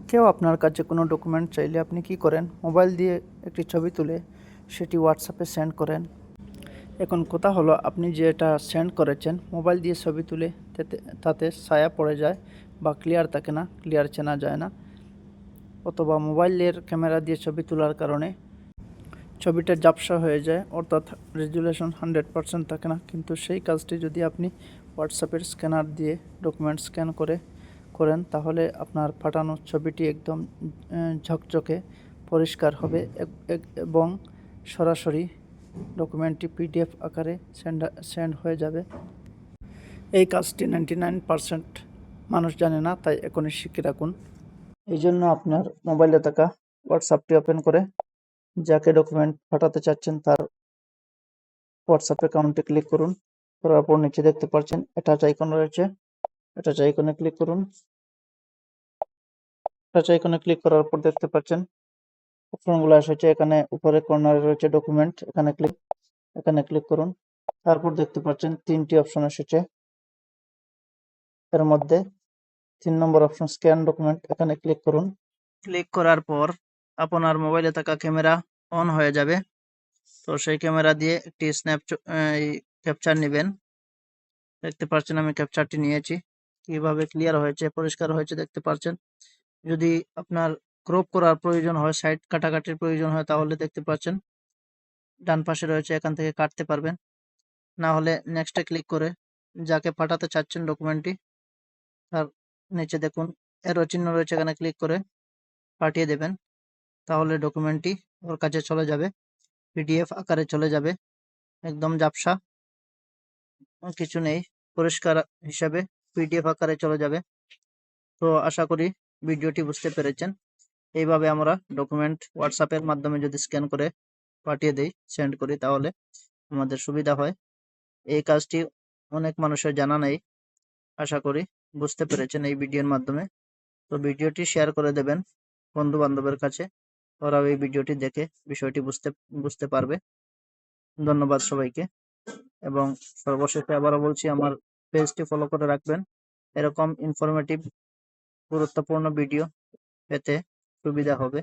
কেউ আপনার কাছে কোনো ডকুমেন্ট চাইলে আপনি কি করেন? মোবাইল দিয়ে একটি ছবি তুলে সেটি হোয়াটসঅ্যাপে সেন্ড করেন। এখন কথা হলো, আপনি যেটা সেন্ড করেছেন মোবাইল দিয়ে ছবি তুলে তাতে ছায়া পড়ে যায় বা ক্লিয়ার থাকে না, ক্লিয়ার চেনা যায় না, অথবা মোবাইলের ক্যামেরা দিয়ে ছবি তোলার কারণে ছবিটা ঝাপসা হয়ে যায়, অর্থাৎ রেজুলেশন 100% থাকে না। কিন্তু সেই কাজটি যদি আপনি হোয়াটসঅ্যাপের স্ক্যানার দিয়ে ডকুমেন্ট স্ক্যান করেন তাহলে আপনার পাঠানো ছবিটি একদম ঝকঝকে পরিষ্কার হবে এবং সরাসরি ডকুমেন্টটি পিডিএফ আকারে সেন্ড হয়ে যাবে। এই কাজটি 99% মানুষ জানে না, তাই এখনই শিখে রাখুন। এই জন্য আপনার মোবাইলে থাকা হোয়াটসঅ্যাপটি ওপেন করে যাকে ডকুমেন্ট পাঠাতে চাচ্ছেন তার হোয়াটসঅ্যাপ অ্যাকাউন্টে ক্লিক করুন। করার পর নিচে দেখতে পাচ্ছেন অ্যাটাচ আইকন রয়েছে, অ্যাটাচ আইকনে ক্লিক করুন। অ্যাটাচ আইকনে ক্লিক করার পর দেখতে পাচ্ছেন অপশনগুলো এসেছে। এখানে উপরে কর্নারে রয়েছে ডকুমেন্ট, এখানে ক্লিক করুন। তারপর দেখতে পাচ্ছেন 3টি অপশন এসেছে। এর মধ্যে 3 নম্বর অপশন স্ক্যান ডকুমেন্ট, এখানে ক্লিক করুন। ক্লিক করার পর আপনার মোবাইলে থাকা ক্যামেরা অন হয়ে যাবে। তো সেই ক্যামেরা দিয়ে একটি ক্যাপচার নেবেন। দেখতে পাচ্ছেন আমি ক্যাপচারটি নিয়েছি। কিভাবে ক্লিয়ার হয়েছে, পরিষ্কার হয়েছে দেখতে পাচ্ছেন। যদি আপনার ক্রপ করার প্রয়োজন হয়, সাইড কাটাকাটির প্রয়োজন হয়, তাহলে দেখতে পাচ্ছেন ডান পাশে রয়েছে, এখান থেকে কাটতে পারবেন। না হলে নেক্সটে ক্লিক করে যাকে পাঠাতে চাচ্ছেন ডকুমেন্টটি তার নিচে দেখুন এরো চিহ্ন রয়েছে, এখানে ক্লিক করে পাঠিয়ে দেবেন। তাহলে ডকুমেন্টটি ওর কাছে চলে যাবে, পিডিএফ আকারে চলে যাবে, একদম ঝাপসা কিছু নেই, পরিষ্কার হিসাবে পিডিএফ আকারে চলে যাবে। তো আশা করি ভিডিওটি বুঝতে পেরেছেন। এইভাবে আমরা ডকুমেন্ট হোয়াটসঅ্যাপের মাধ্যমে যদি স্ক্যান করে পাঠিয়ে দেই, সেন্ড করি, তাহলে আমাদের সুবিধা হয়। এই কাজটি অনেক মানুষের জানা নেই, আশা করি বুঝতে পেরেছেন এই ভিডিওর মাধ্যমে। তো ভিডিওটি শেয়ার করে দেবেন বন্ধু বান্ধবের কাছে, ওরাও এই ভিডিওটি দেখে বিষয়টি বুঝতে পারবে। ধন্যবাদ সবাইকে। এবং সর্বশেষে আবারও বলছি, আমার পেজটি ফলো করে রাখবেন। এরকম ইনফরমেটিভ গুরুত্বপূর্ণ ভিডিও পেতে সুবিধা হবে।